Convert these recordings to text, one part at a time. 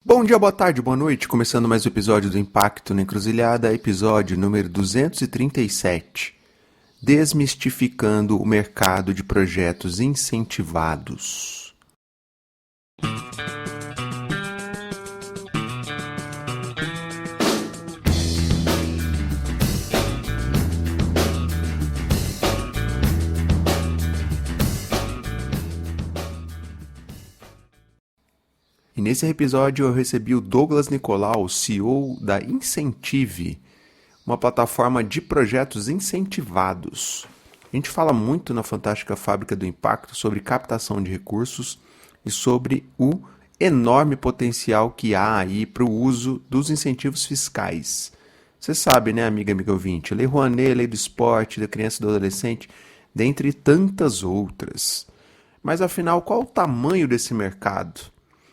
Bom dia, boa tarde, boa noite. Começando mais um episódio do Impacto na Encruzilhada, episódio número 237. Desmistificando o mercado de projetos incentivados. E nesse episódio eu recebi o Douglas Nicolau, CEO da Incentive, uma plataforma de projetos incentivados. A gente fala muito na Fantástica Fábrica do Impacto sobre captação de recursos e sobre o enorme potencial que há aí para o uso dos incentivos fiscais. Você sabe, né, amigo ouvinte? Lei Rouanet, Lei do Esporte, da Criança e do Adolescente, dentre tantas outras. Mas afinal, qual o tamanho desse mercado?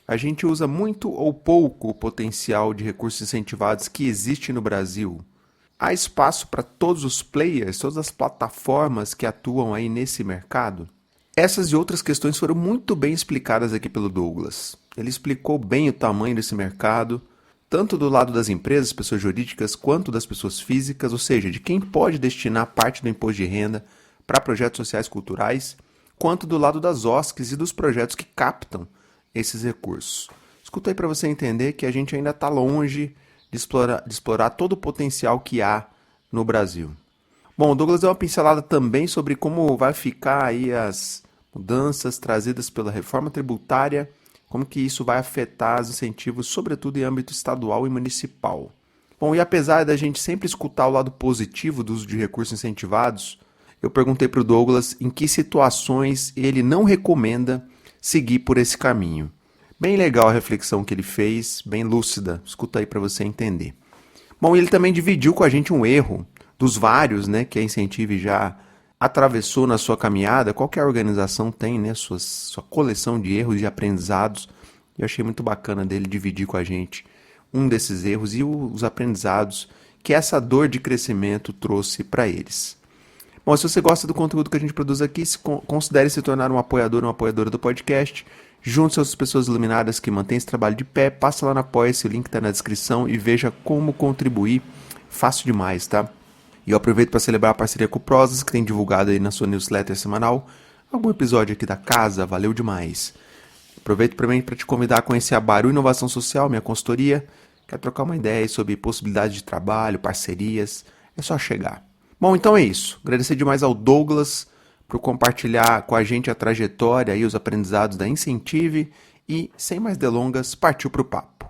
A gente usa muito ou pouco o potencial de recursos incentivados que existe no Brasil? Há espaço para todos os players, todas as plataformas que atuam aí nesse mercado? Essas e outras questões foram muito bem explicadas aqui pelo Douglas. Ele explicou bem o tamanho desse mercado, tanto do lado das empresas, pessoas jurídicas, quanto das pessoas físicas, ou seja, de quem pode destinar parte do imposto de renda para projetos sociais culturais, quanto do lado das OSCs e dos projetos que captam esses recursos. Escuta aí para você entender que a gente ainda está longe de explorar todo o potencial que há no Brasil. Bom, o Douglas deu uma pincelada também sobre como vai ficar aí as mudanças trazidas pela reforma tributária, como que isso vai afetar os incentivos, sobretudo em âmbito estadual e municipal. Bom, e apesar da gente sempre escutar o lado positivo do uso de recursos incentivados, eu perguntei para o Douglas em que situações ele não recomenda seguir por esse caminho. Bem legal a reflexão que ele fez, bem lúcida. Escuta aí para você entender. Bom, ele também dividiu com a gente um erro dos vários, né, que a Incentive já atravessou na sua caminhada. Qualquer organização tem, né, sua coleção de erros e aprendizados. Eu achei muito bacana dele dividir com a gente um desses erros e os aprendizados que essa dor de crescimento trouxe para eles. Bom, se você gosta do conteúdo que a gente produz aqui, considere se tornar um apoiador ou uma apoiadora do podcast. Junte-se às pessoas iluminadas que mantêm esse trabalho de pé. Passa lá na Apoia-se, o link está na descrição e veja como contribuir. Fácil demais, tá? E eu aproveito para celebrar a parceria com o Prozas, que tem divulgado aí na sua newsletter semanal algum episódio aqui da casa. Valeu demais. Aproveito também para te convidar a conhecer a Baru Inovação Social, minha consultoria. Quer trocar uma ideia aí sobre possibilidades de trabalho, parcerias? É só chegar. Bom, então é isso. Agradecer demais ao Douglas por compartilhar com a gente a trajetória e os aprendizados da Incentive e, sem mais delongas, partiu para o papo.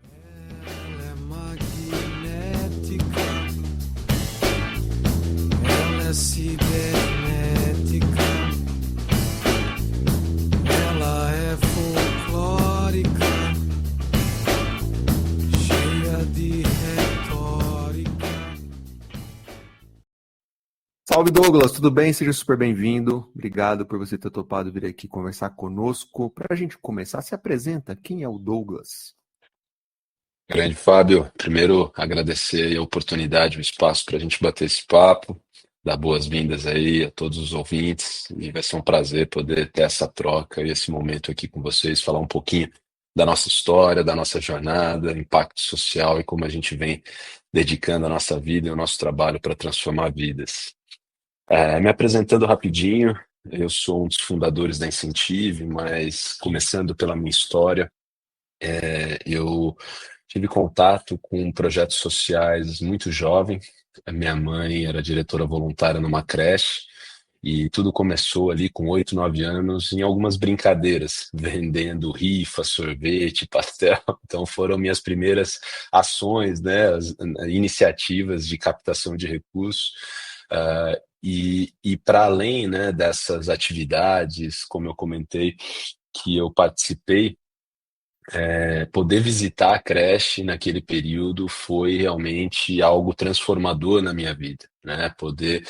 Ela é magnética, ela é cibernética, ela é folclórica, cheia de retórica. Salve Douglas, tudo bem? Seja super bem-vindo. Obrigado por você ter topado vir aqui conversar conosco. Para a gente começar, se apresenta. Quem é o Douglas? Grande Fábio, primeiro agradecer aí a oportunidade, o espaço para a gente bater esse papo, dar boas-vindas aí a todos os ouvintes e vai ser um prazer poder ter essa troca e esse momento aqui com vocês, falar um pouquinho da nossa história, da nossa jornada, impacto social e como a gente vem dedicando a nossa vida e o nosso trabalho para transformar vidas. Me apresentando rapidinho, eu sou um dos fundadores da Incentive, mas começando pela minha história, eu tive contato com projetos sociais muito jovem. A minha mãe era diretora voluntária numa creche e tudo começou ali com 8, 9 anos em algumas brincadeiras, vendendo rifa, sorvete, pastel. Então foram minhas primeiras ações, né, as iniciativas de captação de recursos. E para além, né, dessas atividades, como eu comentei, que eu participei, poder visitar a creche naquele período foi realmente algo transformador na minha vida, né? Poder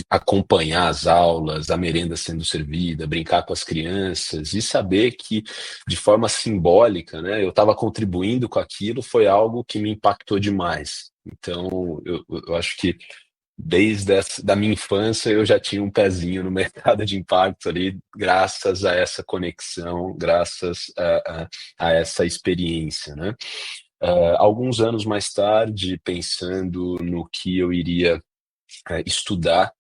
acompanhar as aulas, a merenda sendo servida, brincar com as crianças e saber que, de forma simbólica, né, eu estava contribuindo com aquilo foi algo que me impactou demais. Então, eu acho que da minha infância eu já tinha um pezinho no mercado de impacto ali, graças a essa conexão, graças a essa experiência, né? Alguns anos mais tarde, pensando no que eu iria estudar,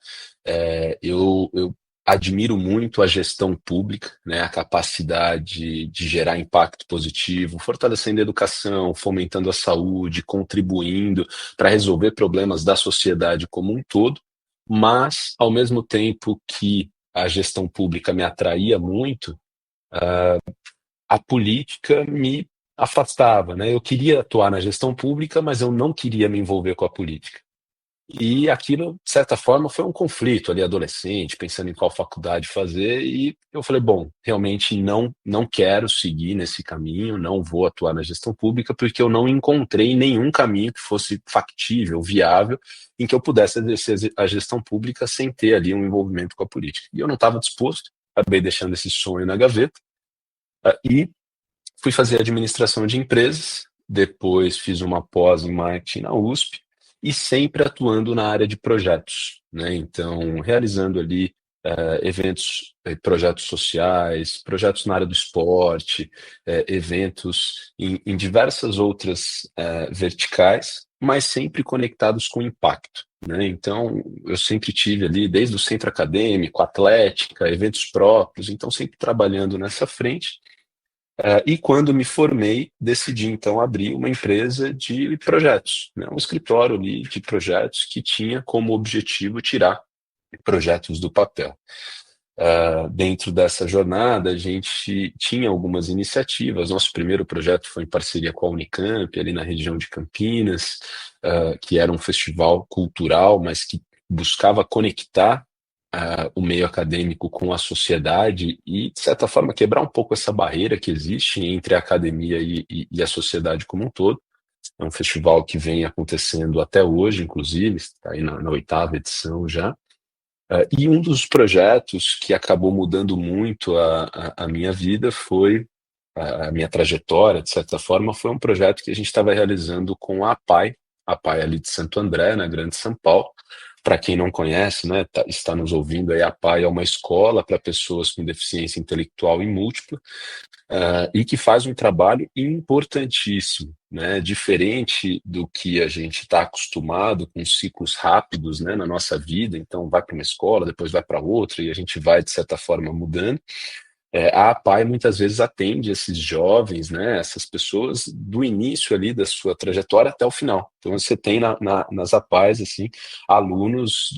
eu admiro muito a gestão pública, né, a capacidade de gerar impacto positivo, fortalecendo a educação, fomentando a saúde, contribuindo para resolver problemas da sociedade como um todo, mas, ao mesmo tempo que a gestão pública me atraía muito, a política me afastava, né? Eu queria atuar na gestão pública, mas eu não queria me envolver com a política. E aquilo, de certa forma, foi um conflito ali, adolescente, pensando em qual faculdade fazer, e eu falei, bom, realmente não quero seguir nesse caminho, não vou atuar na gestão pública, porque eu não encontrei nenhum caminho que fosse factível, viável, em que eu pudesse exercer a gestão pública sem ter ali um envolvimento com a política. E eu não estava disposto, acabei deixando esse sonho na gaveta, e fui fazer administração de empresas, depois fiz uma pós em marketing na USP e sempre atuando na área de projetos, né? Então, realizando ali eventos, projetos sociais, projetos na área do esporte, eventos em diversas outras verticais, mas sempre conectados com impacto, né? Então, eu sempre tive ali, desde o centro acadêmico, atlética, eventos próprios, então sempre trabalhando nessa frente. E quando me formei, decidi então abrir uma empresa de projetos, né? Um escritório ali de projetos que tinha como objetivo tirar projetos do papel. Dentro dessa jornada, a gente tinha algumas iniciativas. Nosso primeiro projeto foi em parceria com a Unicamp, ali na região de Campinas, que era um festival cultural, mas que buscava conectar o meio acadêmico com a sociedade e, de certa forma, quebrar um pouco essa barreira que existe entre a academia e a sociedade como um todo. É um festival que vem acontecendo até hoje, inclusive, está aí na oitava edição já. E um dos projetos que acabou mudando muito a minha vida foi a minha trajetória, de certa forma, foi um projeto que a gente estava realizando com a APAE ali de Santo André, na Grande São Paulo. Para quem não conhece, né, está nos ouvindo aí, a APAE é uma escola para pessoas com deficiência intelectual e múltipla, e que faz um trabalho importantíssimo, né, diferente do que a gente está acostumado com ciclos rápidos, né, na nossa vida. Então, vai para uma escola, depois vai para outra, e a gente vai, de certa forma, mudando. A APAE muitas vezes atende esses jovens, né, essas pessoas do início ali da sua trajetória até o final. Então você tem nas APAES assim, alunos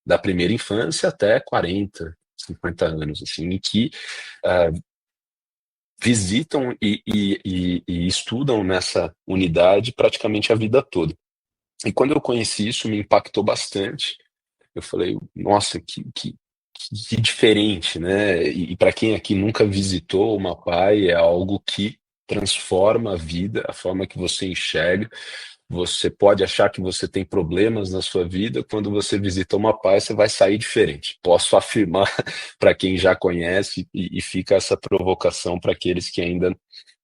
da primeira infância até 40, 50 anos, assim, em que visitam e estudam nessa unidade praticamente a vida toda. E quando eu conheci isso, me impactou bastante. Eu falei, nossa, que diferente, né? E para quem aqui nunca visitou uma PAI, é algo que transforma a vida, a forma que você enxerga. Você pode achar que você tem problemas na sua vida, quando você visita uma PAI, você vai sair diferente. Posso afirmar para quem já conhece, e fica essa provocação para aqueles que ainda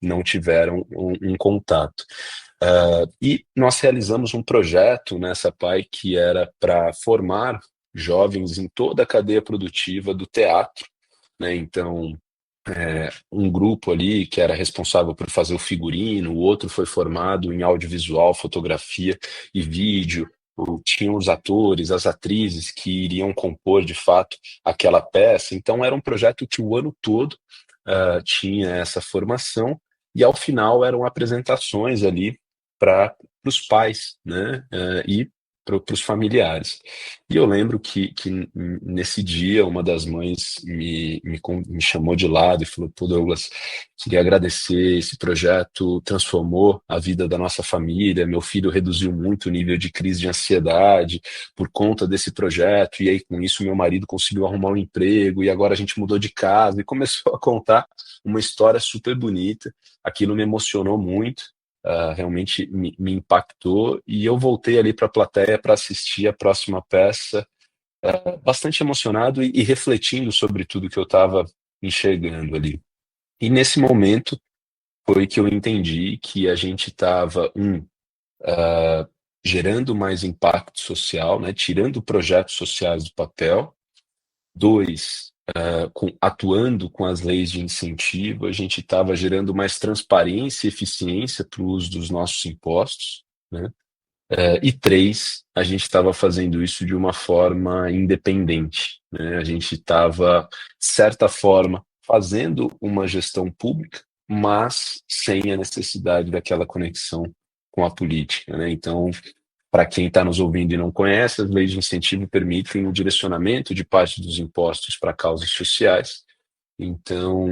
não tiveram um contato. E nós realizamos um projeto nessa PAI que era para formar jovens em toda a cadeia produtiva do teatro, né? Então, um grupo ali que era responsável por fazer o figurino, o outro foi formado em audiovisual, fotografia e vídeo. Tinham os atores, as atrizes que iriam compor de fato aquela peça. Então, era um projeto que o ano todo tinha essa formação, e ao final eram apresentações ali para os pais, né? E para os familiares. E eu lembro que nesse dia uma das mães me chamou de lado e falou: pô, Douglas, queria agradecer, esse projeto transformou a vida da nossa família, meu filho reduziu muito o nível de crise de ansiedade por conta desse projeto, e aí com isso meu marido conseguiu arrumar um emprego, e agora a gente mudou de casa, e começou a contar uma história super bonita. Aquilo me emocionou muito. Realmente me impactou, e eu voltei ali para a plateia para assistir a próxima peça, bastante emocionado e refletindo sobre tudo que eu estava enxergando ali. E nesse momento foi que eu entendi que a gente estava, gerando mais impacto social, né, tirando projetos sociais do papel. Dois, atuando com as leis de incentivo, a gente estava gerando mais transparência e eficiência para o uso dos nossos impostos, né? E três, a gente estava fazendo isso de uma forma independente, né? A gente estava, de certa forma, fazendo uma gestão pública, mas sem a necessidade daquela conexão com a política, né? Então, para quem está nos ouvindo e não conhece, as leis de incentivo permitem o direcionamento de parte dos impostos para causas sociais. Então,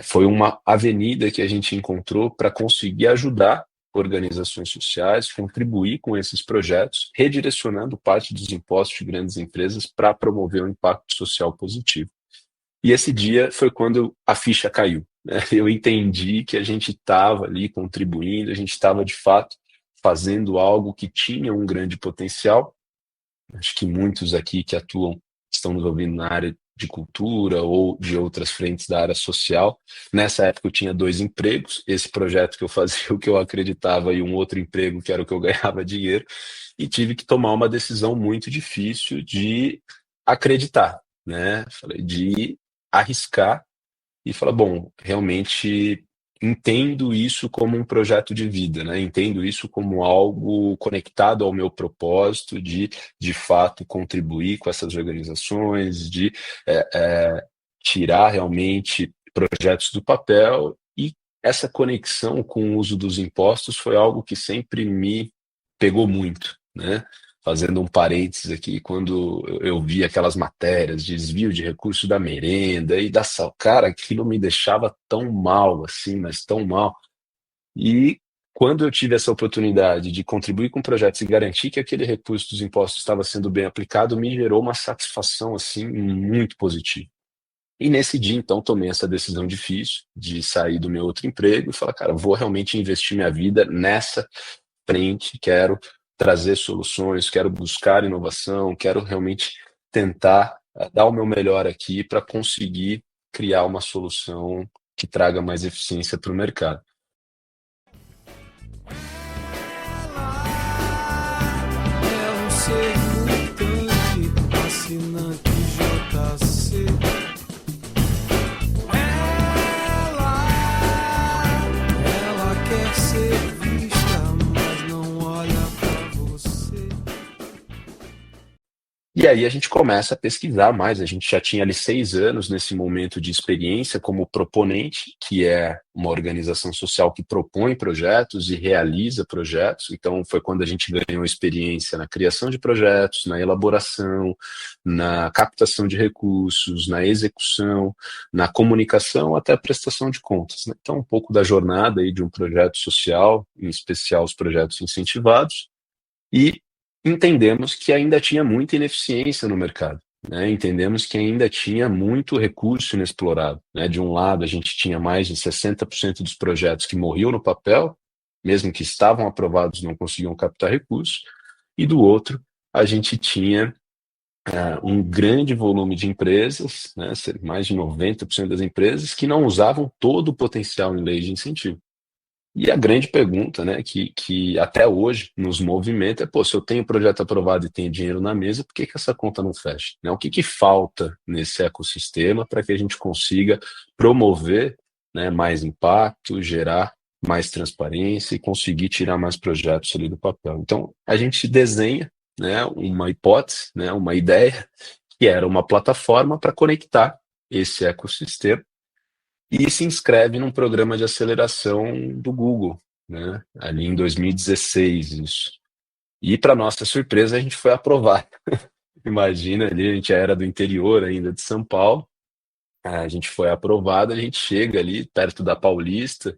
foi uma avenida que a gente encontrou para conseguir ajudar organizações sociais, contribuir com esses projetos, redirecionando parte dos impostos de grandes empresas para promover um impacto social positivo. E esse dia foi quando a ficha caiu, né? Eu entendi que a gente estava ali contribuindo, a gente estava de fato fazendo algo que tinha um grande potencial. Acho que muitos aqui que atuam estão nos ouvindo na área de cultura ou de outras frentes da área social. Nessa época eu tinha 2 empregos, esse projeto que eu fazia o que eu acreditava e um outro emprego que era o que eu ganhava dinheiro, e tive que tomar uma decisão muito difícil de acreditar, né? Falei de arriscar e falar, bom, realmente entendo isso como um projeto de vida, né? Entendo isso como algo conectado ao meu propósito de fato, contribuir com essas organizações, de tirar realmente projetos do papel, e essa conexão com o uso dos impostos foi algo que sempre me pegou muito, né? Fazendo um parênteses aqui, quando eu vi aquelas matérias de desvio de recursos da merenda e da sal, cara, aquilo me deixava tão mal, assim, mas tão mal. E quando eu tive essa oportunidade de contribuir com projetos e garantir que aquele recurso dos impostos estava sendo bem aplicado, me gerou uma satisfação, assim, muito positiva. E nesse dia, então, tomei essa decisão difícil de sair do meu outro emprego e falar, cara, vou realmente investir minha vida nessa frente, quero trazer soluções, quero buscar inovação, quero realmente tentar dar o meu melhor aqui para conseguir criar uma solução que traga mais eficiência para o mercado. É um ser mutante, assinante JC. Ela quer ser vista, mas não olha pra você. E aí a gente começa a pesquisar mais. A gente já tinha ali 6 anos nesse momento de experiência como proponente, que é uma organização social que propõe projetos e realiza projetos. Então foi quando a gente ganhou experiência na criação de projetos, na elaboração, na captação de recursos, na execução, na comunicação, até a prestação de contas, né? Então um pouco da jornada aí de um projeto social, em especial os projetos incentivados. E entendemos que ainda tinha muita ineficiência no mercado, né? Entendemos que ainda tinha muito recurso inexplorado, né? De um lado, a gente tinha mais de 60% dos projetos que morriam no papel, mesmo que estavam aprovados, não conseguiam captar recursos, e do outro, a gente tinha um grande volume de empresas, né? Mais de 90% das empresas que não usavam todo o potencial em leis de incentivo. E a grande pergunta, né, que até hoje nos movimenta é, pô, se eu tenho projeto aprovado e tenho dinheiro na mesa, por que essa conta não fecha? Né? O que falta nesse ecossistema para que a gente consiga promover, né, mais impacto, gerar mais transparência e conseguir tirar mais projetos ali do papel? Então, a gente desenha, né, uma hipótese, né, uma ideia, que era uma plataforma para conectar esse ecossistema, e se inscreve num programa de aceleração do Google, né? Ali em 2016, isso. E, para nossa surpresa, a gente foi aprovado. Imagina, ali a gente era do interior ainda de São Paulo, a gente foi aprovado, a gente chega ali perto da Paulista,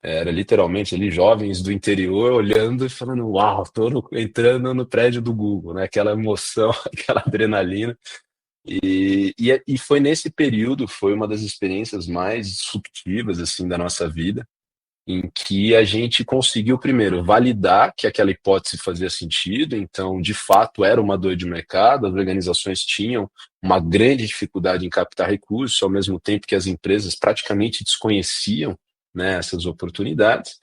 era literalmente ali jovens do interior olhando e falando, uau, entrando no prédio do Google, né? Aquela emoção, aquela adrenalina. E foi nesse período, foi uma das experiências mais disruptivas assim da nossa vida, em que a gente conseguiu primeiro validar que aquela hipótese fazia sentido. Então, de fato, era uma dor de mercado, as organizações tinham uma grande dificuldade em captar recursos, ao mesmo tempo que as empresas praticamente desconheciam, né, essas oportunidades,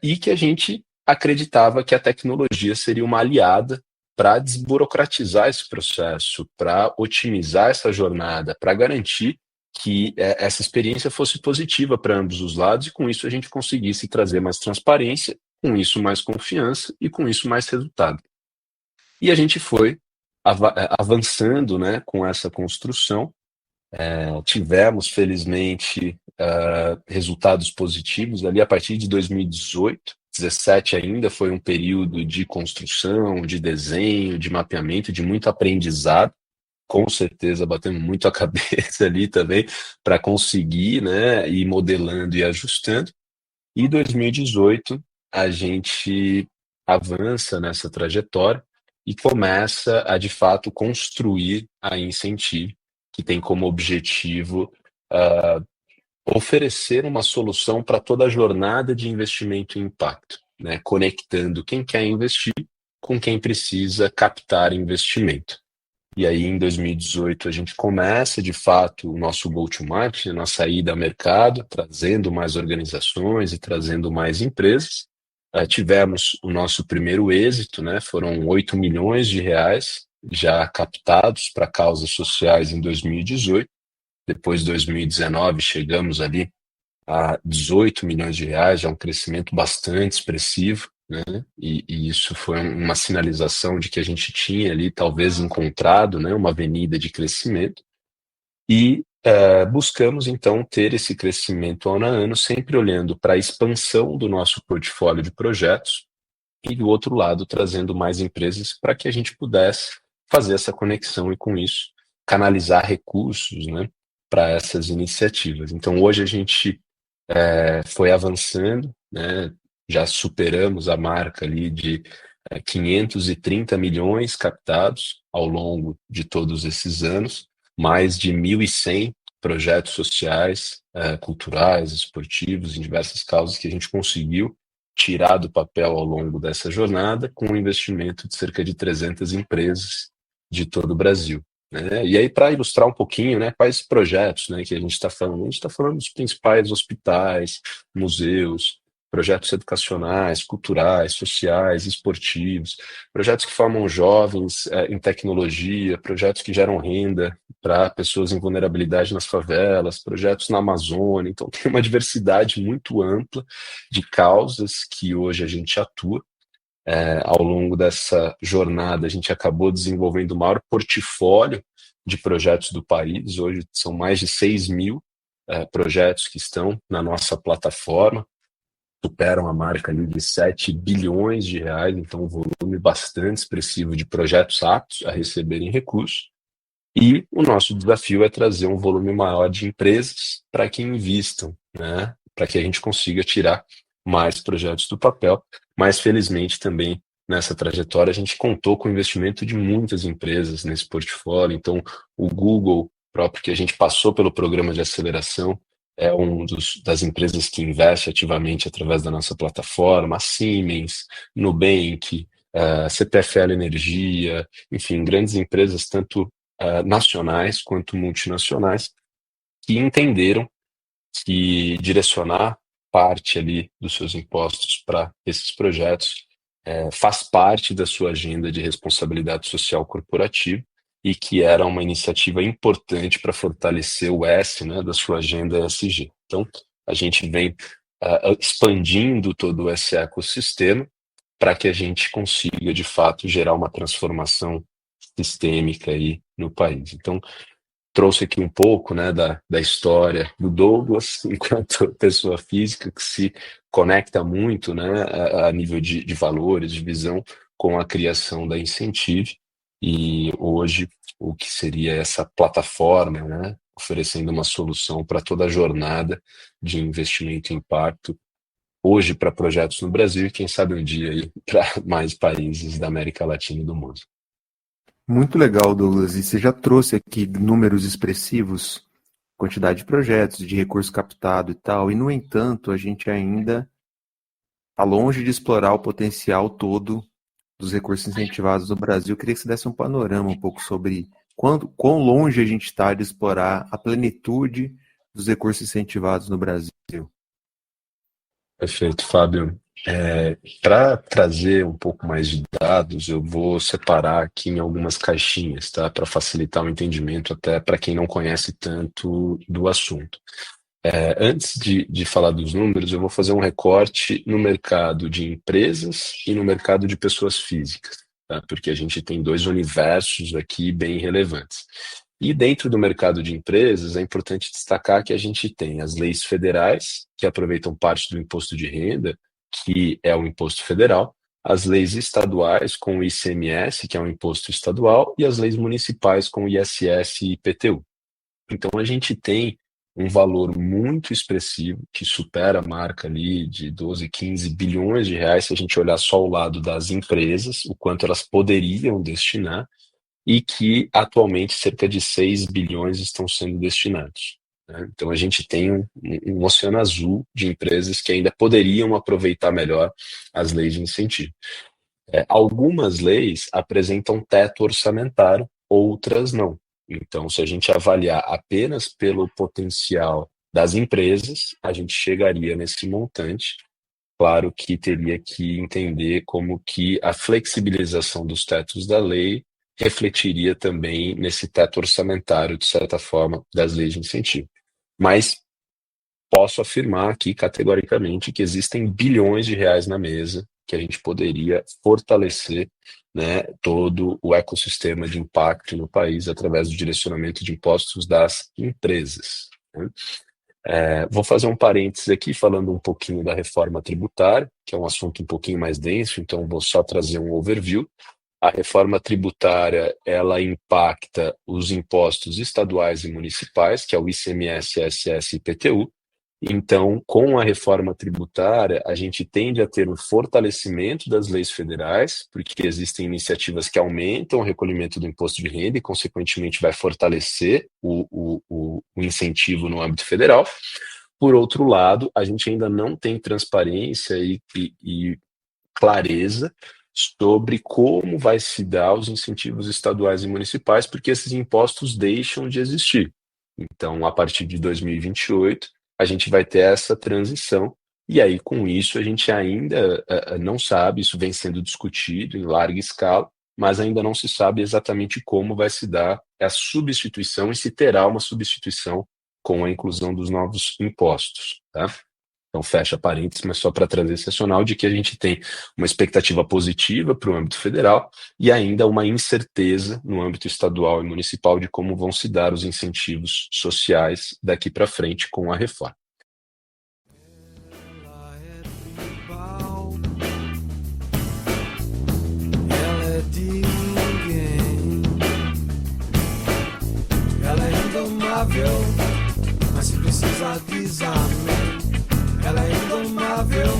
e que a gente acreditava que a tecnologia seria uma aliada para desburocratizar esse processo, para otimizar essa jornada, para garantir que essa experiência fosse positiva para ambos os lados e com isso a gente conseguisse trazer mais transparência, com isso mais confiança e com isso mais resultado. E a gente foi avançando, né, com essa construção. Tivemos, felizmente, resultados positivos ali a partir de 2018. 17 ainda foi um período de construção, de desenho, de mapeamento, de muito aprendizado. Com certeza batendo muito a cabeça ali também para conseguir, né, ir modelando e ajustando. E 2018 a gente avança nessa trajetória e começa a de fato construir a Incentive, que tem como objetivo oferecer uma solução para toda a jornada de investimento em impacto, né, conectando quem quer investir com quem precisa captar investimento. E aí, em 2018, a gente começa, de fato, o nosso go-to-market, a nossa ida ao mercado, trazendo mais organizações e trazendo mais empresas. Tivemos o nosso primeiro êxito, né? Foram 8 milhões de reais já captados para causas sociais em 2018. Depois, de 2019, chegamos ali a 18 milhões de reais, já um crescimento bastante expressivo, né? E isso foi uma sinalização de que a gente tinha ali talvez encontrado, né, uma avenida de crescimento e buscamos então ter esse crescimento ano a ano, sempre olhando para a expansão do nosso portfólio de projetos e do outro lado trazendo mais empresas para que a gente pudesse fazer essa conexão e com isso canalizar recursos, né, para essas iniciativas. Então hoje a gente foi avançando, né? Já superamos a marca ali de 530 milhões captados ao longo de todos esses anos, mais de 1.100 projetos sociais, culturais, esportivos, em diversas causas que a gente conseguiu tirar do papel ao longo dessa jornada, com um investimento de cerca de 300 empresas de todo o Brasil. Né? E aí, para ilustrar um pouquinho, né, quais projetos, né, que a gente está falando? A gente está falando dos principais hospitais, museus, projetos educacionais, culturais, sociais, esportivos, projetos que formam jovens em tecnologia, projetos que geram renda para pessoas em vulnerabilidade nas favelas, projetos na Amazônia. Então, tem uma diversidade muito ampla de causas que hoje a gente atua. Ao longo dessa jornada, a gente acabou desenvolvendo o maior portfólio de projetos do país. Hoje são mais de 6 mil projetos que estão na nossa plataforma, superam a marca ali de 7 bilhões de reais, então um volume bastante expressivo de projetos aptos a receberem recursos. E o nosso desafio é trazer um volume maior de empresas para que invistam, né? Para que a gente consiga tirar mais projetos do papel. Mas, felizmente, também nessa trajetória, a gente contou com o investimento de muitas empresas nesse portfólio. Então, o Google próprio, que a gente passou pelo programa de aceleração, é das empresas que investe ativamente através da nossa plataforma, a Siemens, Nubank, CPFL Energia, enfim, grandes empresas, tanto nacionais quanto multinacionais, que entenderam que direcionar parte ali dos seus impostos para esses projetos faz parte da sua agenda de responsabilidade social corporativa e que era uma iniciativa importante para fortalecer o S, né, da sua agenda ESG. Então, a gente vem expandindo todo esse ecossistema para que a gente consiga, de fato, gerar uma transformação sistêmica aí no país. Então, trouxe aqui um pouco, né, da história do Douglas, enquanto pessoa física, que se conecta muito, né, a nível de valores, de visão, com a criação da Incentive. E hoje, o que seria essa plataforma, né, oferecendo uma solução para toda a jornada de investimento em impacto, hoje para projetos no Brasil e quem sabe um dia aí para mais países da América Latina e do mundo. Muito legal, Douglas. E você já trouxe aqui números expressivos, quantidade de projetos, de recurso captado e tal, e no entanto, a gente ainda está longe de explorar o potencial todo dos recursos incentivados no Brasil. Eu queria que você desse um panorama um pouco sobre quão longe a gente está de explorar a plenitude dos recursos incentivados no Brasil. Perfeito, Fábio. Para trazer um pouco mais de dados, eu vou separar aqui em algumas caixinhas, tá? Para facilitar o entendimento, até para quem não conhece tanto do assunto. Antes de falar dos números, eu vou fazer um recorte no mercado de empresas e no mercado de pessoas físicas, tá? Porque a gente tem dois universos aqui bem relevantes. E dentro do mercado de empresas, é importante destacar que a gente tem as leis federais, que aproveitam parte do imposto de renda, que é o imposto federal, as leis estaduais com o ICMS, que é um imposto estadual, e as leis municipais com o ISS e IPTU. Então a gente tem um valor muito expressivo, que supera a marca ali de 12, 15 bilhões de reais, se a gente olhar só o lado das empresas, o quanto elas poderiam destinar, e que atualmente cerca de 6 bilhões estão sendo destinados, né? Então a gente tem um oceano azul de empresas que ainda poderiam aproveitar melhor as leis de incentivo. Algumas leis apresentam teto orçamentário, outras não. Então, se a gente avaliar apenas pelo potencial das empresas, a gente chegaria nesse montante. Claro que teria que entender como que a flexibilização dos tetos da lei refletiria também nesse teto orçamentário, de certa forma, das leis de incentivo. Mas posso afirmar aqui categoricamente que existem bilhões de reais na mesa que a gente poderia fortalecer, né, todo o ecossistema de impacto no país através do direcionamento de impostos das empresas, né? Vou fazer um parênteses aqui falando um pouquinho da reforma tributária, que é um assunto um pouquinho mais denso, então vou só trazer um overview. A reforma tributária, ela impacta os impostos estaduais e municipais, que é o ICMS, ISS e IPTU. Então, com a reforma tributária, a gente tende a ter um fortalecimento das leis federais, porque existem iniciativas que aumentam o recolhimento do imposto de renda e, consequentemente, vai fortalecer o incentivo no âmbito federal. Por outro lado, a gente ainda não tem transparência e clareza sobre como vai se dar os incentivos estaduais e municipais, porque esses impostos deixam de existir. Então, a partir de 2028, a gente vai ter essa transição, e aí, com isso, a gente ainda não sabe, isso vem sendo discutido em larga escala, mas ainda não se sabe exatamente como vai se dar a substituição e se terá uma substituição com a inclusão dos novos impostos, tá? Então, fecha parênteses, mas só para trazer esse racional de que a gente tem uma expectativa positiva para o âmbito federal e ainda uma incerteza no âmbito estadual e municipal de como vão se dar os incentivos sociais daqui para frente com a reforma. Ela é tribal, ela é de ninguém, ela é indomável, mas se precisa diz amém. Ela é indomável,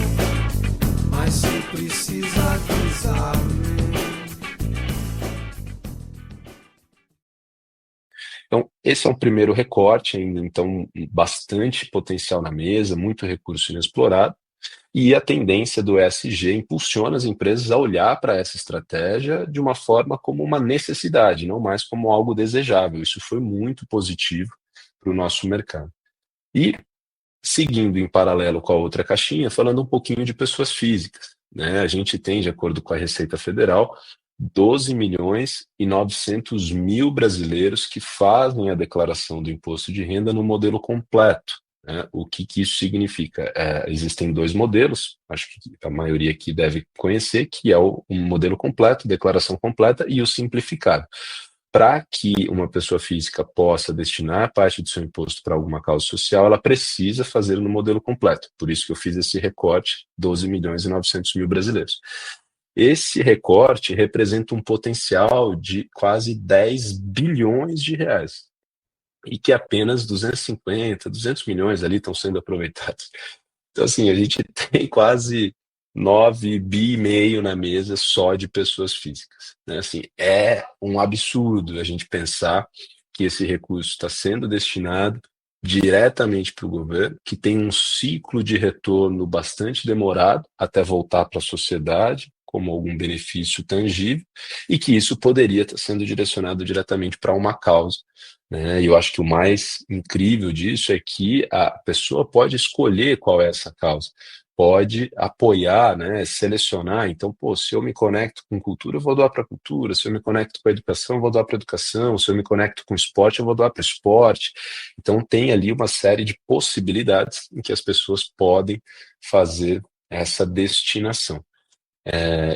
mas se precisa diz amém. Então, esse é um primeiro recorte ainda, então, bastante potencial na mesa, muito recurso inexplorado, e a tendência do ESG impulsiona as empresas a olhar para essa estratégia de uma forma como uma necessidade, não mais como algo desejável. Isso foi muito positivo para o nosso mercado. E, seguindo em paralelo com a outra caixinha, falando um pouquinho de pessoas físicas, né? A gente tem, de acordo com a Receita Federal, 12 milhões e 900 mil brasileiros que fazem a declaração do imposto de renda no modelo completo, né? O que isso significa? Existem dois modelos, acho que a maioria aqui deve conhecer, que é o modelo completo, declaração completa, e o simplificado. Para que uma pessoa física possa destinar parte do seu imposto para alguma causa social, ela precisa fazer no modelo completo. Por isso que eu fiz esse recorte, 12 milhões e 900 mil brasileiros. Esse recorte representa um potencial de quase 10 bilhões de reais. E que apenas 250, 200 milhões ali estão sendo aproveitados. Então, assim, a gente tem quase 9 bi e meio na mesa só de pessoas físicas, né? Assim, é um absurdo a gente pensar que esse recurso está sendo destinado diretamente para o governo, que tem um ciclo de retorno bastante demorado até voltar para a sociedade como algum benefício tangível, e que isso poderia estar sendo direcionado diretamente para uma causa, né? E eu acho que o mais incrível disso é que a pessoa pode escolher qual é essa causa, pode apoiar, né, selecionar. Então, pô, se eu me conecto com cultura, eu vou doar para cultura. Se eu me conecto com a educação, eu vou doar para educação. Se eu me conecto com esporte, eu vou doar para esporte. Então, tem ali uma série de possibilidades em que as pessoas podem fazer essa destinação.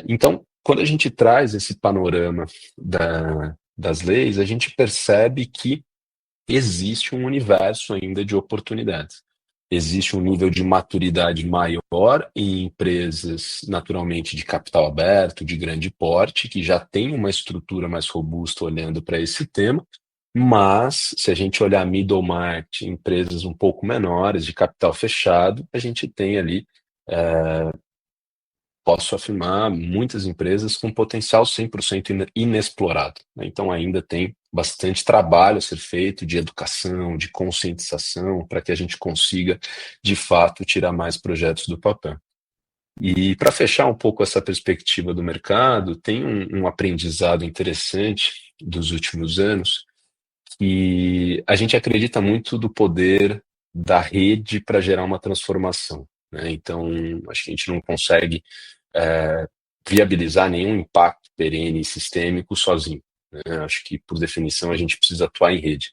Então, quando a gente traz esse panorama das leis, a gente percebe que existe um universo ainda de oportunidades. Existe um nível de maturidade maior em empresas, naturalmente, de capital aberto, de grande porte, que já tem uma estrutura mais robusta olhando para esse tema, mas se a gente olhar middle market, empresas um pouco menores, de capital fechado, a gente tem ali, posso afirmar, muitas empresas com potencial 100% inexplorado, né? Então ainda tem bastante trabalho a ser feito de educação, de conscientização, para que a gente consiga, de fato, tirar mais projetos do papel. E para fechar um pouco essa perspectiva do mercado, tem um aprendizado interessante dos últimos anos, que a gente acredita muito do poder da rede para gerar uma transformação, né? Então, acho que a gente não consegue é, viabilizar nenhum impacto perene e sistêmico sozinho, né? Acho que, por definição, a gente precisa atuar em rede.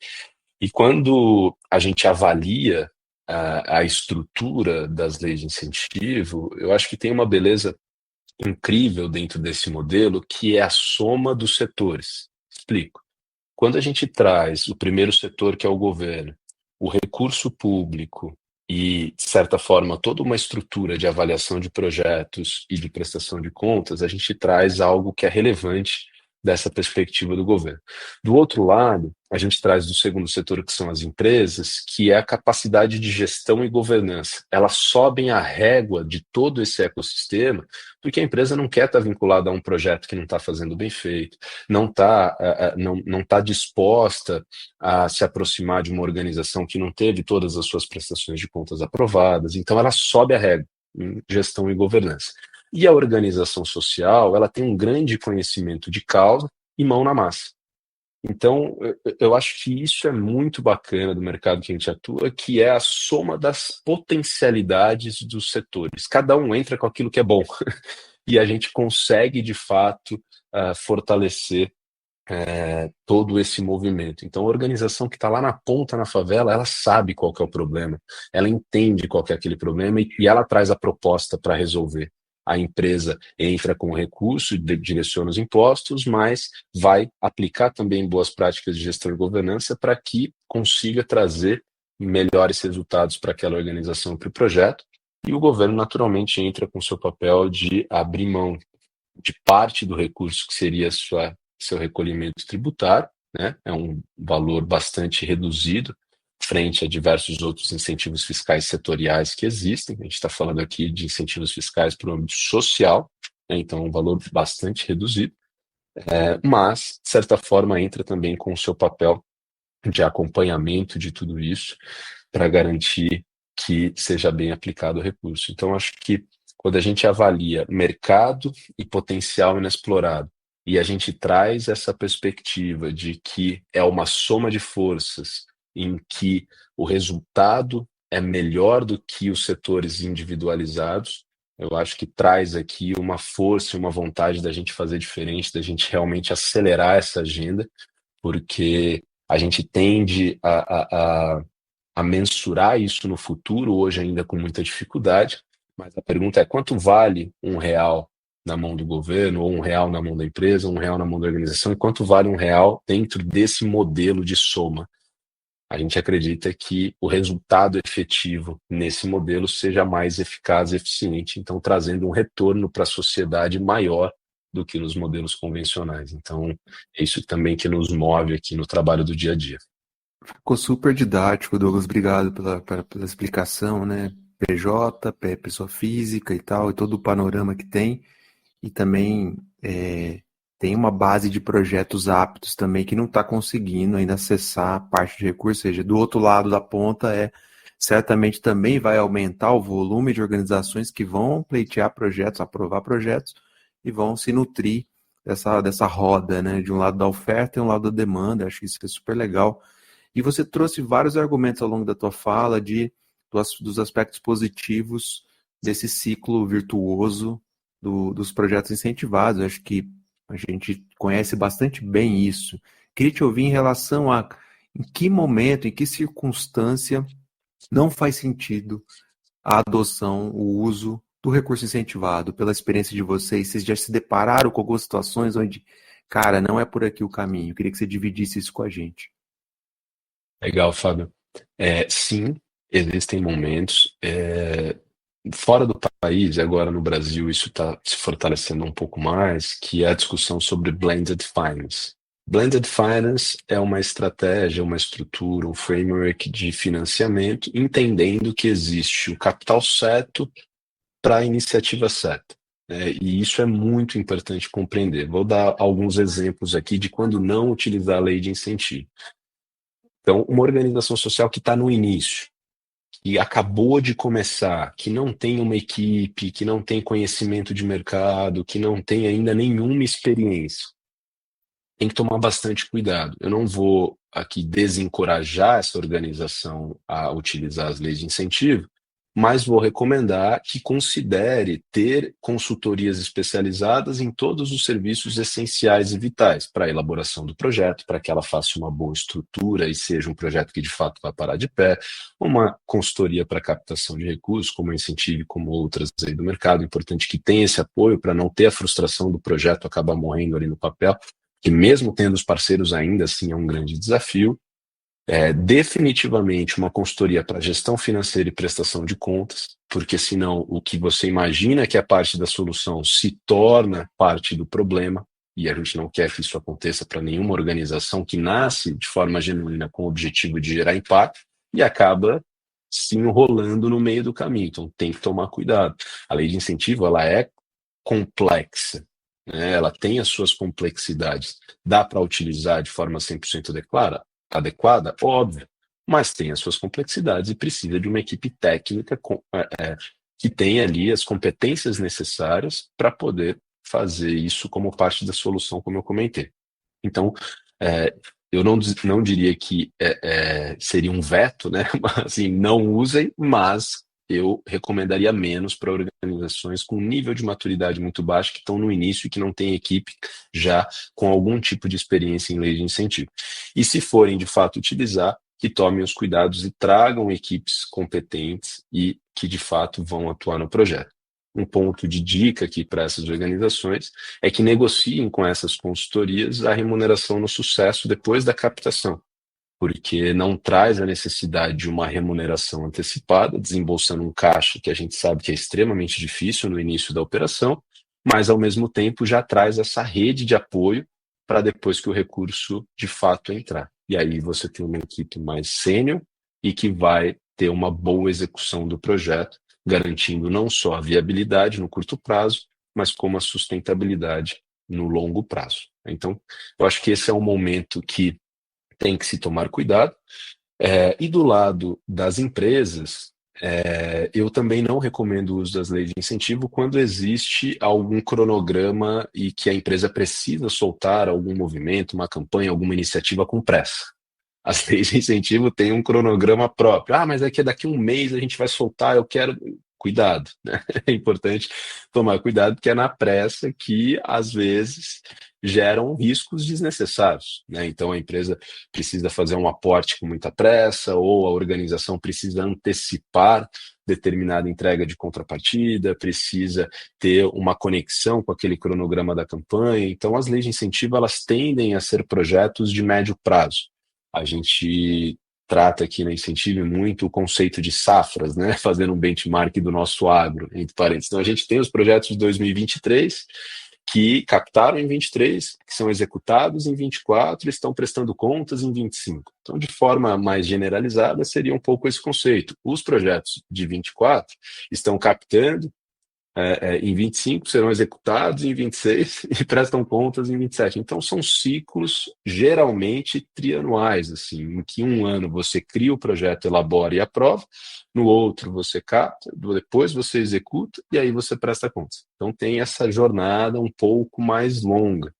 E quando a gente avalia a estrutura das leis de incentivo, eu acho que tem uma beleza incrível dentro desse modelo, que é a soma dos setores. Explico. Quando a gente traz o primeiro setor, que é o governo, o recurso público e, de certa forma, toda uma estrutura de avaliação de projetos e de prestação de contas, a gente traz algo que é relevante dessa perspectiva do governo. Do outro lado, a gente traz do segundo setor, que são as empresas, que é a capacidade de gestão e governança. Elas sobem a régua de todo esse ecossistema, porque a empresa não quer estar vinculada a um projeto que não está fazendo bem feito, não tá disposta a se aproximar de uma organização que não teve todas as suas prestações de contas aprovadas. Então, ela sobe a régua em gestão e governança. E a organização social, ela tem um grande conhecimento de causa e mão na massa. Então, eu acho que isso é muito bacana do mercado que a gente atua, que é a soma das potencialidades dos setores. Cada um entra com aquilo que é bom e a gente consegue, de fato, fortalecer todo esse movimento. Então, a organização que está lá na ponta, na favela, ela sabe qual que é o problema, ela entende qual que é aquele problema e ela traz a proposta para resolver. A empresa entra com o recurso, direciona os impostos, mas vai aplicar também boas práticas de gestão e governança para que consiga trazer melhores resultados para aquela organização, para o projeto. E o governo, naturalmente, entra com o seu papel de abrir mão de parte do recurso que seria seu recolhimento tributário, né? É um valor bastante reduzido frente a diversos outros incentivos fiscais setoriais que existem. A gente está falando aqui de incentivos fiscais para o âmbito social, né? Então um valor bastante reduzido, mas, de certa forma, entra também com o seu papel de acompanhamento de tudo isso para garantir que seja bem aplicado o recurso. Então, acho que quando a gente avalia mercado e potencial inexplorado, e a gente traz essa perspectiva de que é uma soma de forças em que o resultado é melhor do que os setores individualizados, eu acho que traz aqui uma força e uma vontade da gente fazer diferente, da gente realmente acelerar essa agenda, porque a gente tende a mensurar isso no futuro, hoje ainda com muita dificuldade, mas a pergunta é: quanto vale R$ 1 na mão do governo, ou R$ 1 na mão da empresa, ou R$ 1 na mão da organização, e quanto vale R$ 1 dentro desse modelo de soma? A gente acredita que o resultado efetivo nesse modelo seja mais eficaz e eficiente, então trazendo um retorno para a sociedade maior do que nos modelos convencionais. Então, é isso também que nos move aqui no trabalho do dia a dia. Ficou super didático, Douglas. Obrigado pela explicação, né? PJ, pessoa física e tal, e todo o panorama que tem. E também tem uma base de projetos aptos também que não está conseguindo ainda acessar a parte de recursos, ou seja, do outro lado da ponta certamente também vai aumentar o volume de organizações que vão pleitear projetos, aprovar projetos e vão se nutrir dessa roda, né? De um lado da oferta e um lado da demanda. Acho que isso é super legal. E você trouxe vários argumentos ao longo da tua fala dos aspectos positivos desse ciclo virtuoso dos projetos incentivados. Eu acho que a gente conhece bastante bem isso. Queria te ouvir em relação a em que momento, em que circunstância não faz sentido a adoção, o uso do recurso incentivado. Pela experiência de vocês já se depararam com algumas situações onde, cara, não é por aqui o caminho. Eu queria que você dividisse isso com a gente. Legal, Fábio. Sim, existem momentos. Fora do país, e agora no Brasil, isso está se fortalecendo um pouco mais, que é a discussão sobre blended finance. Blended finance é uma estratégia, uma estrutura, um framework de financiamento, entendendo que existe o capital certo para a iniciativa certa, né? E isso é muito importante compreender. Vou dar alguns exemplos aqui de quando não utilizar a lei de incentivo. Então, uma organização social que está no início, que acabou de começar, que não tem uma equipe, que não tem conhecimento de mercado, que não tem ainda nenhuma experiência, tem que tomar bastante cuidado. Eu não vou aqui desencorajar essa organização a utilizar as leis de incentivo, mas vou recomendar que considere ter consultorias especializadas em todos os serviços essenciais e vitais para a elaboração do projeto, para que ela faça uma boa estrutura e seja um projeto que de fato vai parar de pé, uma consultoria para captação de recursos, como a Incentive, como outras aí do mercado. Importante que tenha esse apoio para não ter a frustração do projeto acabar morrendo ali no papel, que mesmo tendo os parceiros ainda assim é um grande desafio. Definitivamente uma consultoria para gestão financeira e prestação de contas, porque senão o que você imagina que é parte da solução se torna parte do problema, e a gente não quer que isso aconteça para nenhuma organização que nasce de forma genuína com o objetivo de gerar impacto e acaba se enrolando no meio do caminho. Então tem que tomar cuidado. A lei de incentivo, ela é complexa, né? Ela tem as suas complexidades. Dá para utilizar de forma 100% adequada? Óbvio, mas tem as suas complexidades e precisa de uma equipe técnica que tenha ali as competências necessárias para poder fazer isso como parte da solução, como eu comentei. Então, eu não diria que seria um veto, né? Assim, não usem, mas eu recomendaria menos para organizações com nível de maturidade muito baixo, que estão no início e que não têm equipe já com algum tipo de experiência em lei de incentivo. E se forem de fato utilizar, que tomem os cuidados e tragam equipes competentes e que de fato vão atuar no projeto. Um ponto de dica aqui para essas organizações é que negociem com essas consultorias a remuneração no sucesso depois da captação, porque não traz a necessidade de uma remuneração antecipada, desembolsando um caixa que a gente sabe que é extremamente difícil no início da operação, mas ao mesmo tempo já traz essa rede de apoio para depois que o recurso de fato entrar. E aí você tem uma equipe mais sênior e que vai ter uma boa execução do projeto, garantindo não só a viabilidade no curto prazo, mas como a sustentabilidade no longo prazo. Então, eu acho que esse é um momento que tem que se tomar cuidado. E do lado das empresas, eu também não recomendo o uso das leis de incentivo quando existe algum cronograma e que a empresa precisa soltar algum movimento, uma campanha, alguma iniciativa com pressa. As leis de incentivo têm um cronograma próprio. Mas é que daqui a um mês a gente vai soltar, eu quero. Cuidado, né? É importante tomar cuidado, porque é na pressa que, às vezes, geram riscos desnecessários, né? Então, a empresa precisa fazer um aporte com muita pressa, ou a organização precisa antecipar determinada entrega de contrapartida, precisa ter uma conexão com aquele cronograma da campanha. Então, as leis de incentivo, elas tendem a ser projetos de médio prazo. A gente trata aqui na Incentive muito o conceito de safras, né? Fazendo um benchmark do nosso agro, entre parênteses. Então, a gente tem os projetos de 2023 que captaram em 23, que são executados em 24 e estão prestando contas em 25. Então, de forma mais generalizada, seria um pouco esse conceito. Os projetos de 24 estão captando em 25, serão executados em 26 e prestam contas em 27. Então, são ciclos geralmente trianuais, assim, em que um ano você cria o projeto, elabora e aprova, no outro você capta, depois você executa e aí você presta contas. Então, tem essa jornada um pouco mais longa.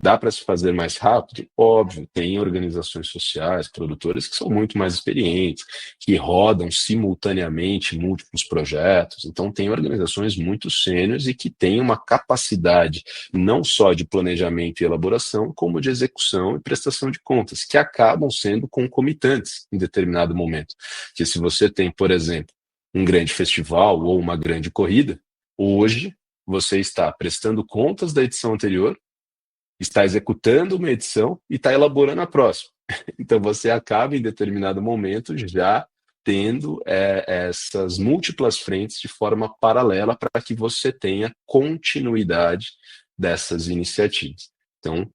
Dá para se fazer mais rápido? Óbvio, tem organizações sociais, produtoras que são muito mais experientes, que rodam simultaneamente múltiplos projetos. Então, tem organizações muito sêniores e que têm uma capacidade não só de planejamento e elaboração, como de execução e prestação de contas, que acabam sendo concomitantes em determinado momento. Que se você tem, por exemplo, um grande festival ou uma grande corrida, hoje você está prestando contas da edição anterior, está executando uma edição e está elaborando a próxima. Então você acaba em determinado momento já tendo essas múltiplas frentes de forma paralela para que você tenha continuidade dessas iniciativas. Então,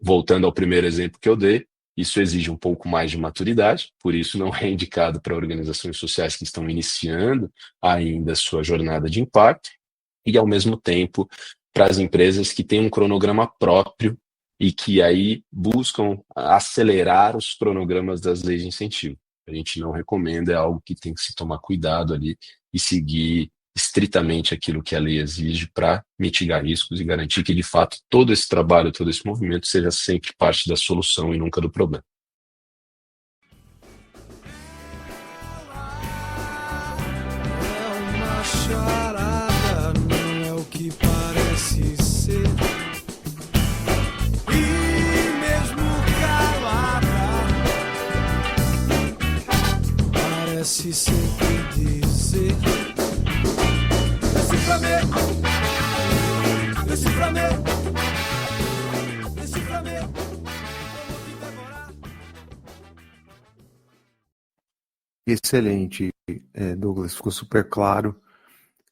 voltando ao primeiro exemplo que eu dei, isso exige um pouco mais de maturidade, por isso não é indicado para organizações sociais que estão iniciando ainda a sua jornada de impacto, e ao mesmo tempo para as empresas que têm um cronograma próprio e que aí buscam acelerar os cronogramas das leis de incentivo. A gente não recomenda, é algo que tem que se tomar cuidado ali e seguir estritamente aquilo que a lei exige para mitigar riscos e garantir que, de fato, todo esse trabalho, todo esse movimento seja sempre parte da solução e nunca do problema. É uma charada, não é o que parece ser. E mesmo calada, parece sempre dizer: decifra-me, decifra-me, decifra-me, eu vou te devorar. Excelente, Douglas, ficou super claro.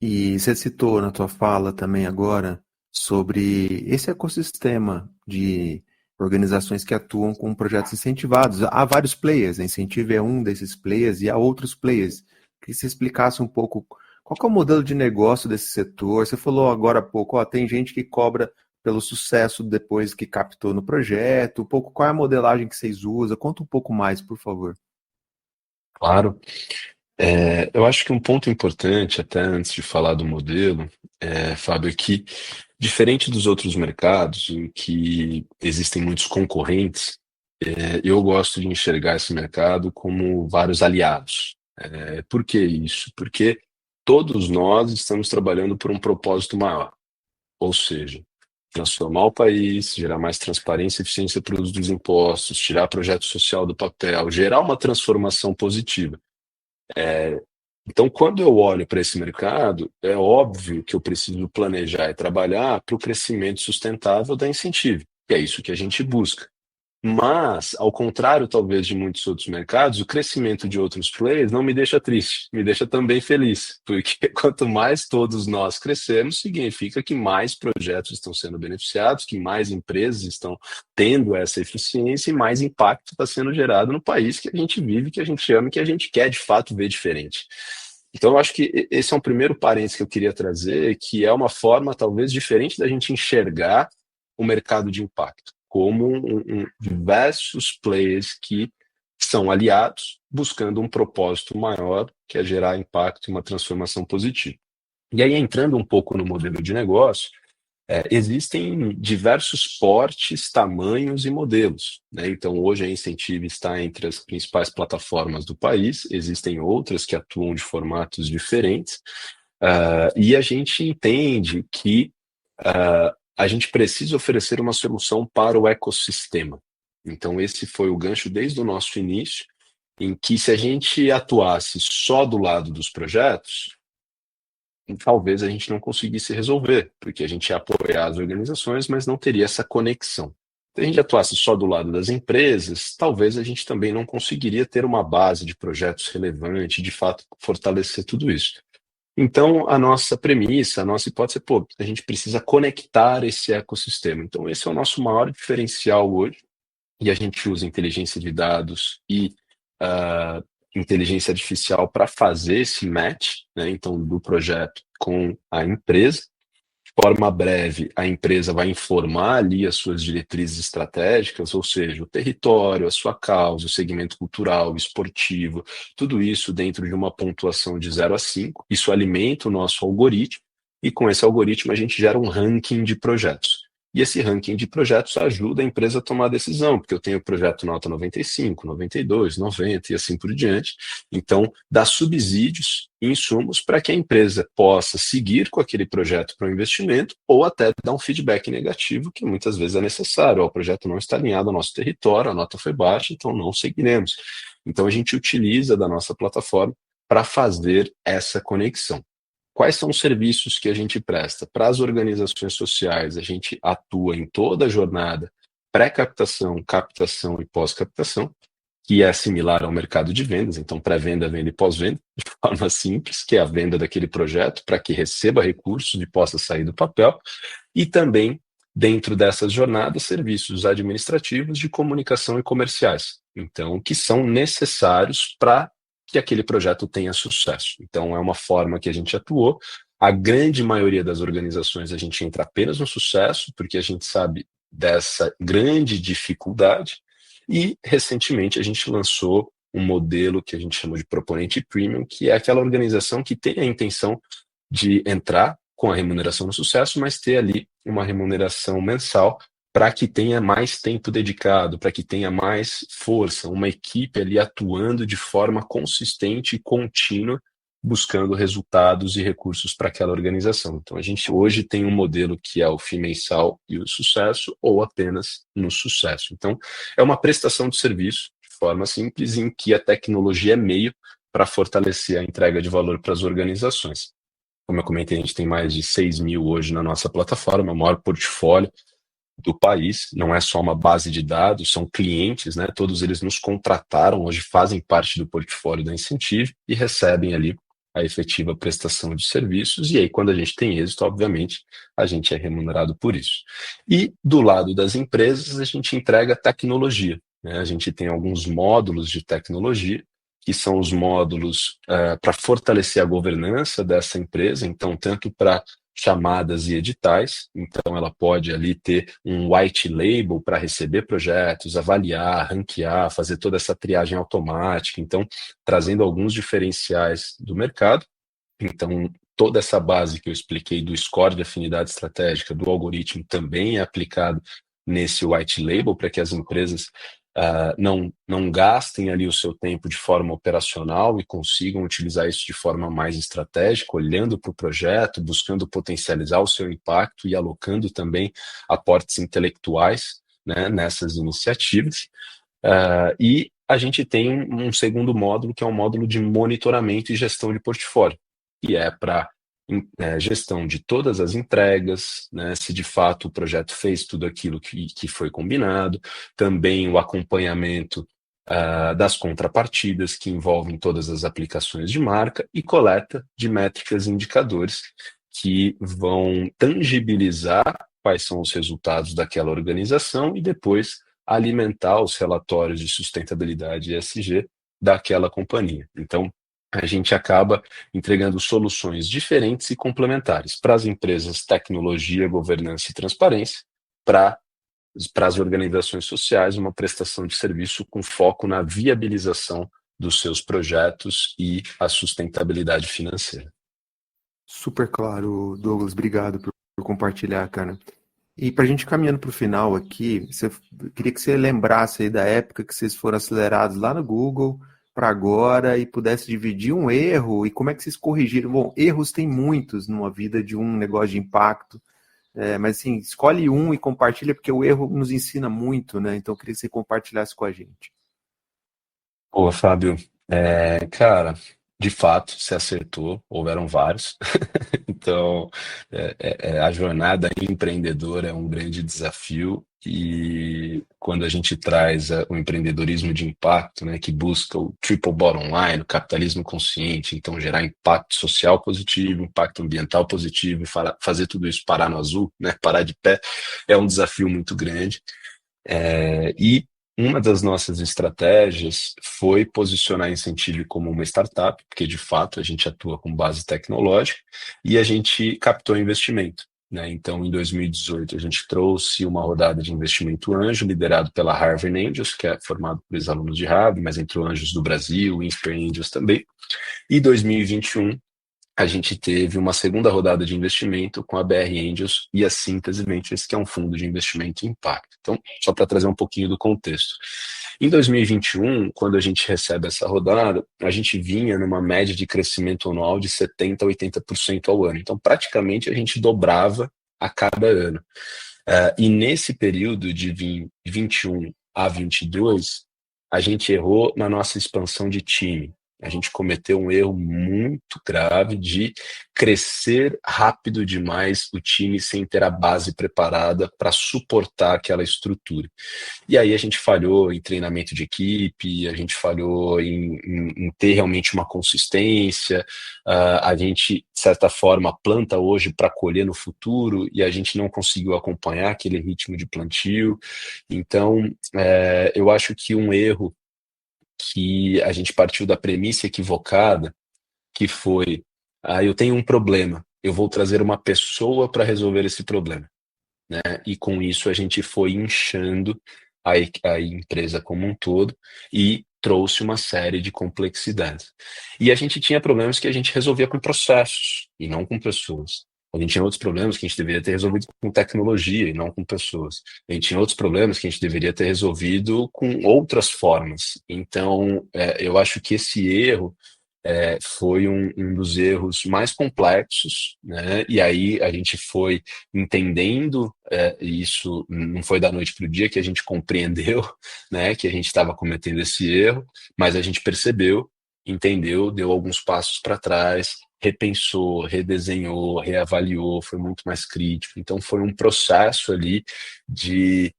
E você citou na tua fala também agora sobre esse ecossistema de organizações que atuam com projetos incentivados. Há vários players, a Incentive é um desses players e há outros players. Queria que você explicasse um pouco qual que é o modelo de negócio desse setor. Você falou agora há pouco, tem gente que cobra pelo sucesso depois que captou no projeto, um pouco qual é a modelagem que vocês usam. Conta um pouco mais, por favor. Claro. Eu acho que um ponto importante, até antes de falar do modelo, Fábio, é que, diferente dos outros mercados, em que existem muitos concorrentes, eu gosto de enxergar esse mercado como vários aliados. Por que isso? Porque todos nós estamos trabalhando por um propósito maior, ou seja, transformar o país, gerar mais transparência e eficiência para o uso dos impostos, tirar projeto social do papel, gerar uma transformação positiva. Então, quando eu olho para esse mercado, é óbvio que eu preciso planejar e trabalhar para o crescimento sustentável da Incentive, que é isso que a gente busca. Mas, ao contrário, talvez, de muitos outros mercados, o crescimento de outros players não me deixa triste, me deixa também feliz, porque quanto mais todos nós crescemos, significa que mais projetos estão sendo beneficiados, que mais empresas estão tendo essa eficiência e mais impacto está sendo gerado no país que a gente vive, que a gente ama e que a gente quer, de fato, ver diferente. Então, eu acho que esse é um primeiro parênteses que eu queria trazer, que é uma forma, talvez, diferente da gente enxergar o mercado de impacto como diversos players que são aliados buscando um propósito maior, que é gerar impacto e uma transformação positiva. E aí, entrando um pouco no modelo de negócio, existem diversos portes, tamanhos e modelos, né? Então, hoje a Incentive está entre as principais plataformas do país, existem outras que atuam de formatos diferentes, e a gente entende que a gente precisa oferecer uma solução para o ecossistema. Então, esse foi o gancho desde o nosso início, em que se a gente atuasse só do lado dos projetos, talvez a gente não conseguisse resolver, porque a gente ia apoiar as organizações, mas não teria essa conexão. Se a gente atuasse só do lado das empresas, talvez a gente também não conseguiria ter uma base de projetos relevante, de fato fortalecer tudo isso. Então, a nossa premissa, a nossa hipótese é, a gente precisa conectar esse ecossistema. Então, esse é o nosso maior diferencial hoje, e a gente usa inteligência de dados e inteligência artificial para fazer esse match, né, então, do projeto com a empresa. De forma breve, a empresa vai informar ali as suas diretrizes estratégicas, ou seja, o território, a sua causa, o segmento cultural, esportivo, tudo isso dentro de uma pontuação de 0 a 5. Isso alimenta o nosso algoritmo, e com esse algoritmo a gente gera um ranking de projetos. E esse ranking de projetos ajuda a empresa a tomar a decisão, porque eu tenho o projeto nota 95, 92, 90 e assim por diante. Então, dá subsídios e insumos para que a empresa possa seguir com aquele projeto para o investimento ou até dar um feedback negativo, que muitas vezes é necessário. Ó, o projeto não está alinhado ao nosso território, a nota foi baixa, então não seguiremos. Então, a gente utiliza da nossa plataforma para fazer essa conexão. Quais são os serviços que a gente presta? Para as organizações sociais, a gente atua em toda a jornada pré-captação, captação e pós-captação, que é similar ao mercado de vendas, então pré-venda, venda e pós-venda, de forma simples, que é a venda daquele projeto para que receba recursos e possa sair do papel, e também, dentro dessas jornadas, serviços administrativos de comunicação e comerciais, então, que são necessários para que aquele projeto tenha sucesso. Então, é uma forma que a gente atuou. A grande maioria das organizações a gente entra apenas no sucesso, porque a gente sabe dessa grande dificuldade, e recentemente a gente lançou um modelo que a gente chama de proponente premium, que é aquela organização que tem a intenção de entrar com a remuneração no sucesso, mas ter ali uma remuneração mensal para que tenha mais tempo dedicado, para que tenha mais força, uma equipe ali atuando de forma consistente e contínua, buscando resultados e recursos para aquela organização. Então, a gente hoje tem um modelo que é o FII mensal e o sucesso, ou apenas no sucesso. Então, é uma prestação de serviço, de forma simples, em que a tecnologia é meio para fortalecer a entrega de valor para as organizações. Como eu comentei, a gente tem mais de 6 mil hoje na nossa plataforma, o maior portfólio do país, não é só uma base de dados, são clientes, né? Todos eles nos contrataram, hoje fazem parte do portfólio da Incentive e recebem ali a efetiva prestação de serviços, e aí quando a gente tem êxito, obviamente, a gente é remunerado por isso. E do lado das empresas, a gente entrega tecnologia, né? A gente tem alguns módulos de tecnologia, que são os módulos para fortalecer a governança dessa empresa, então tanto para chamadas e editais, então ela pode ali ter um white label para receber projetos, avaliar, ranquear, fazer toda essa triagem automática, então trazendo alguns diferenciais do mercado. Então toda essa base que eu expliquei do score de afinidade estratégica, do algoritmo, também é aplicado nesse white label para que as empresas não gastem ali o seu tempo de forma operacional e consigam utilizar isso de forma mais estratégica, olhando para o projeto, buscando potencializar o seu impacto e alocando também aportes intelectuais, né, nessas iniciativas. E a gente tem um segundo módulo, que é um módulo de monitoramento e gestão de portfólio, que é para gestão de todas as entregas, né, se de fato o projeto fez tudo aquilo que foi combinado, também o acompanhamento das contrapartidas, que envolvem todas as aplicações de marca, e coleta de métricas e indicadores que vão tangibilizar quais são os resultados daquela organização e depois alimentar os relatórios de sustentabilidade ESG daquela companhia. Então, a gente acaba entregando soluções diferentes e complementares para as empresas, tecnologia, governança e transparência, para as organizações sociais, uma prestação de serviço com foco na viabilização dos seus projetos e a sustentabilidade financeira. Super claro, Douglas. Obrigado por compartilhar, cara. E para a gente caminhando para o final aqui, queria que você lembrasse aí da época que vocês foram acelerados lá no Google para agora e pudesse dividir um erro e como é que vocês corrigiram. Bom, erros tem muitos numa vida de um negócio de impacto, mas assim, escolhe um e compartilha, porque o erro nos ensina muito, né? Então eu queria que você compartilhasse com a gente. Boa, Fábio. Cara, de fato, você acertou, houveram vários. Então, a jornada empreendedora é um grande desafio, e quando a gente traz o empreendedorismo de impacto, né, que busca o triple bottom line, o capitalismo consciente, então gerar impacto social positivo, impacto ambiental positivo e fazer tudo isso parar no azul, né, parar de pé, é um desafio muito grande. E uma das nossas estratégias foi posicionar a Incentive como uma startup, porque de fato a gente atua com base tecnológica e a gente captou investimento, né? Então, em 2018, a gente trouxe uma rodada de investimento anjo, liderado pela Harvard Angels, que é formado por ex-alunos de Harvard, mas entrou anjos do Brasil, Insper Angels também. E 2021, a gente teve uma segunda rodada de investimento com a BR Angels e a Síntese Ventures, que é um fundo de investimento em impacto. Então, só para trazer um pouquinho do contexto. Em 2021, quando a gente recebe essa rodada, a gente vinha numa média de crescimento anual de 70% a 80% ao ano. Então, praticamente, a gente dobrava a cada ano. E nesse período de 21 a 22, a gente errou na nossa expansão de time. A gente cometeu um erro muito grave de crescer rápido demais o time sem ter a base preparada para suportar aquela estrutura. E aí a gente falhou em treinamento de equipe, a gente falhou em ter realmente uma consistência, a gente, de certa forma, planta hoje para colher no futuro e a gente não conseguiu acompanhar aquele ritmo de plantio. Então, eu acho que um erro que a gente partiu da premissa equivocada, que foi, eu tenho um problema, eu vou trazer uma pessoa para resolver esse problema, né? E com isso a gente foi inchando a empresa como um todo e trouxe uma série de complexidades. E a gente tinha problemas que a gente resolvia com processos e não com pessoas. A gente tinha outros problemas que a gente deveria ter resolvido com tecnologia e não com pessoas. A gente tinha outros problemas que a gente deveria ter resolvido com outras formas. Então, eu acho que esse erro foi um dos erros mais complexos, né? E aí a gente foi entendendo isso, não foi da noite para o dia que a gente compreendeu, né, que a gente estava cometendo esse erro, mas a gente percebeu, entendeu, deu alguns passos para trás, repensou, redesenhou, reavaliou, foi muito mais crítico. Então foi um processo ali de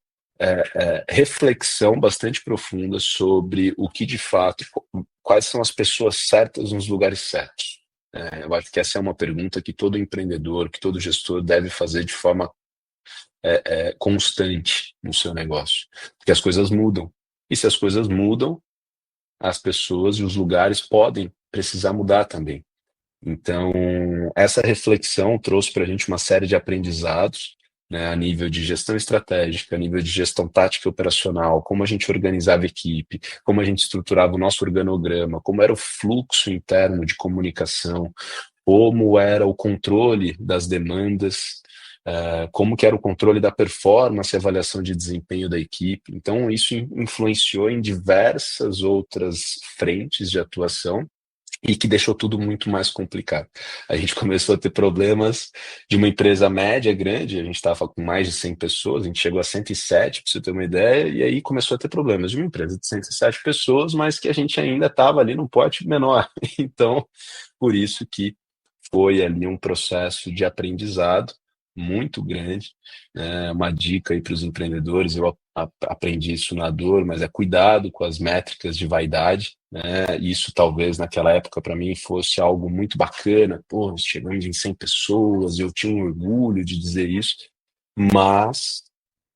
reflexão bastante profunda sobre o que de fato, quais são as pessoas certas nos lugares certos. Eu acho que essa é uma pergunta que todo empreendedor, que todo gestor deve fazer de forma constante no seu negócio, porque as coisas mudam. E se as coisas mudam, as pessoas e os lugares podem precisar mudar também. Então, essa reflexão trouxe para a gente uma série de aprendizados, né, a nível de gestão estratégica, a nível de gestão tática e operacional, como a gente organizava a equipe, como a gente estruturava o nosso organograma, como era o fluxo interno de comunicação, como era o controle das demandas, como que era o controle da performance e avaliação de desempenho da equipe. Então, isso influenciou em diversas outras frentes de atuação, e que deixou tudo muito mais complicado. A gente começou a ter problemas de uma empresa média, grande, a gente estava com mais de 100 pessoas, a gente chegou a 107, para você ter uma ideia, e aí começou a ter problemas de uma empresa de 107 pessoas, mas que a gente ainda estava ali num pote menor. Então, por isso que foi ali um processo de aprendizado muito grande, né? Uma dica aí para os empreendedores, eu aprendi isso na dor, mas é cuidado com as métricas de vaidade, né? Isso talvez naquela época para mim fosse algo muito bacana, pô, chegamos em 100 pessoas, eu tinha um orgulho de dizer isso, mas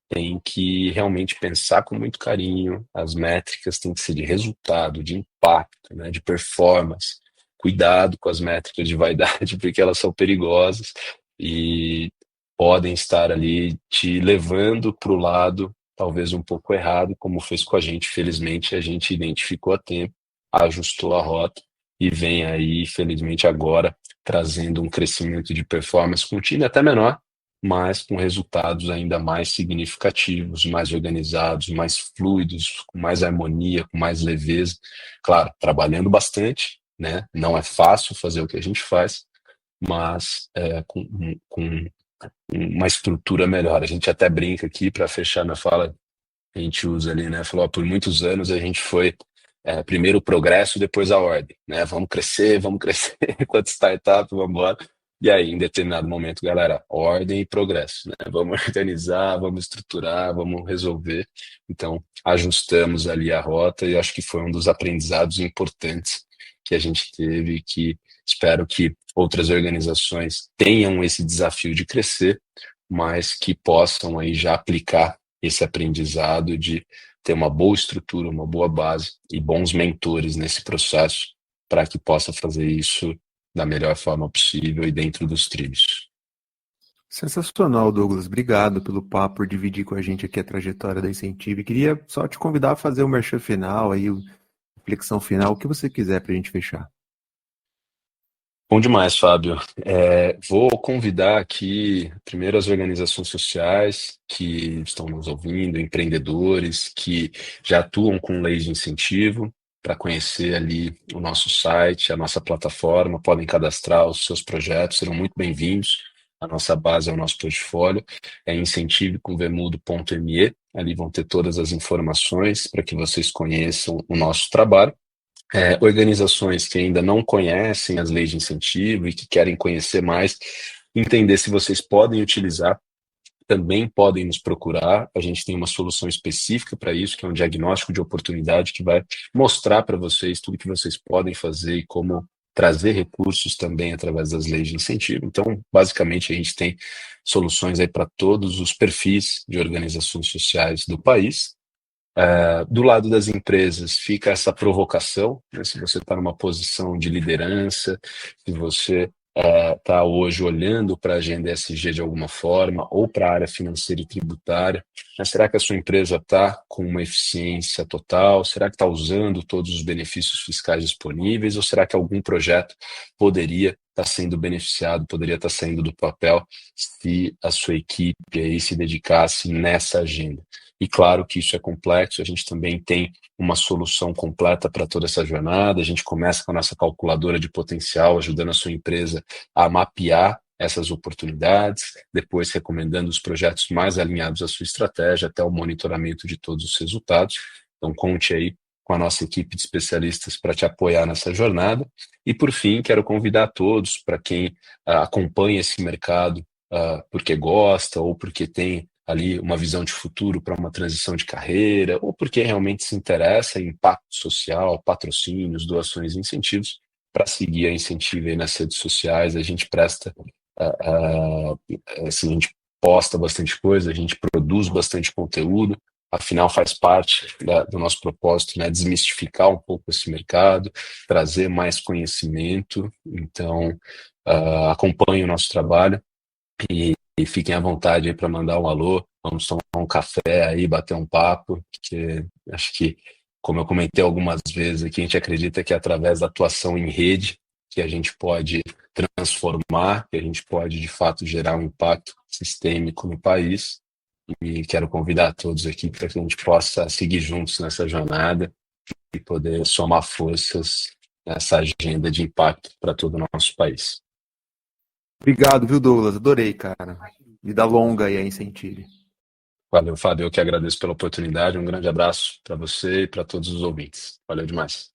tem que realmente pensar com muito carinho, as métricas têm que ser de resultado, de impacto, né, de performance. Cuidado com as métricas de vaidade, porque elas são perigosas e podem estar ali te levando para o lado talvez um pouco errado, como fez com a gente. Felizmente, a gente identificou a tempo, ajustou a rota e vem aí, felizmente, agora trazendo um crescimento de performance com um time até menor, mas com resultados ainda mais significativos, mais organizados, mais fluidos, com mais harmonia, com mais leveza. Claro, trabalhando bastante, né? Não é fácil fazer o que a gente faz, mas com uma estrutura melhor. A gente até brinca aqui, para fechar minha fala, a gente usa ali, né? Falou, por muitos anos a gente foi primeiro o progresso, depois a ordem, né? Vamos crescer, enquanto startup, vamos embora. E aí, em determinado momento, galera, ordem e progresso, né? Vamos organizar, vamos estruturar, vamos resolver. Então, ajustamos ali a rota e acho que foi um dos aprendizados importantes que a gente teve, que espero que outras organizações tenham esse desafio de crescer, mas que possam aí já aplicar esse aprendizado de ter uma boa estrutura, uma boa base e bons mentores nesse processo para que possa fazer isso da melhor forma possível e dentro dos trilhos. Sensacional, Douglas. Obrigado pelo papo, por dividir com a gente aqui a trajetória da Incentive. Queria só te convidar a fazer o merchan final, aí, a reflexão final, o que você quiser para a gente fechar. Bom demais, Fábio. Vou convidar aqui primeiro as organizações sociais que estão nos ouvindo, empreendedores que já atuam com leis de incentivo, para conhecer ali o nosso site, a nossa plataforma, podem cadastrar os seus projetos, serão muito bem-vindos. A nossa base é o nosso portfólio, é incentivecomvemudo.me. Ali vão ter todas as informações para que vocês conheçam o nosso trabalho. Organizações que ainda não conhecem as leis de incentivo e que querem conhecer mais, entender se vocês podem utilizar, também podem nos procurar. A gente tem uma solução específica para isso, que é um diagnóstico de oportunidade que vai mostrar para vocês tudo que vocês podem fazer e como trazer recursos também através das leis de incentivo. Então, basicamente, a gente tem soluções aí para todos os perfis de organizações sociais do país. Do lado das empresas fica essa provocação, né? Se você está numa posição de liderança, se você está hoje olhando para a agenda ESG de alguma forma, ou para a área financeira e tributária, né? Será que a sua empresa está com uma eficiência total? Será que está usando todos os benefícios fiscais disponíveis? Ou será que algum projeto poderia estar sendo beneficiado, poderia estar saindo do papel se a sua equipe aí se dedicasse nessa agenda? E claro que isso é complexo, a gente também tem uma solução completa para toda essa jornada. A gente começa com a nossa calculadora de potencial, ajudando a sua empresa a mapear essas oportunidades, depois recomendando os projetos mais alinhados à sua estratégia, até o monitoramento de todos os resultados. Então, conte aí com a nossa equipe de especialistas para te apoiar nessa jornada. E, por fim, quero convidar a todos, para quem acompanha esse mercado porque gosta ou porque tem ali uma visão de futuro para uma transição de carreira, ou porque realmente se interessa em impacto social, patrocínios, doações e incentivos, para seguir a Incentive aí nas redes sociais. A gente presta, assim, a gente posta bastante coisa, a gente produz bastante conteúdo, afinal faz parte do nosso propósito, né, desmistificar um pouco esse mercado, trazer mais conhecimento. Então, acompanhe o nosso trabalho e fiquem à vontade aí para mandar um alô, vamos tomar um café aí, bater um papo, que acho que, como eu comentei algumas vezes aqui, a gente acredita que é através da atuação em rede que a gente pode transformar, que a gente pode, de fato, gerar um impacto sistêmico no país. E quero convidar todos aqui para que a gente possa seguir juntos nessa jornada e poder somar forças nessa agenda de impacto para todo o nosso país. Obrigado, viu, Douglas? Adorei, cara. Vida longa aí a Incentive. Valeu, Fábio. Eu que agradeço pela oportunidade. Um grande abraço para você e para todos os ouvintes. Valeu demais.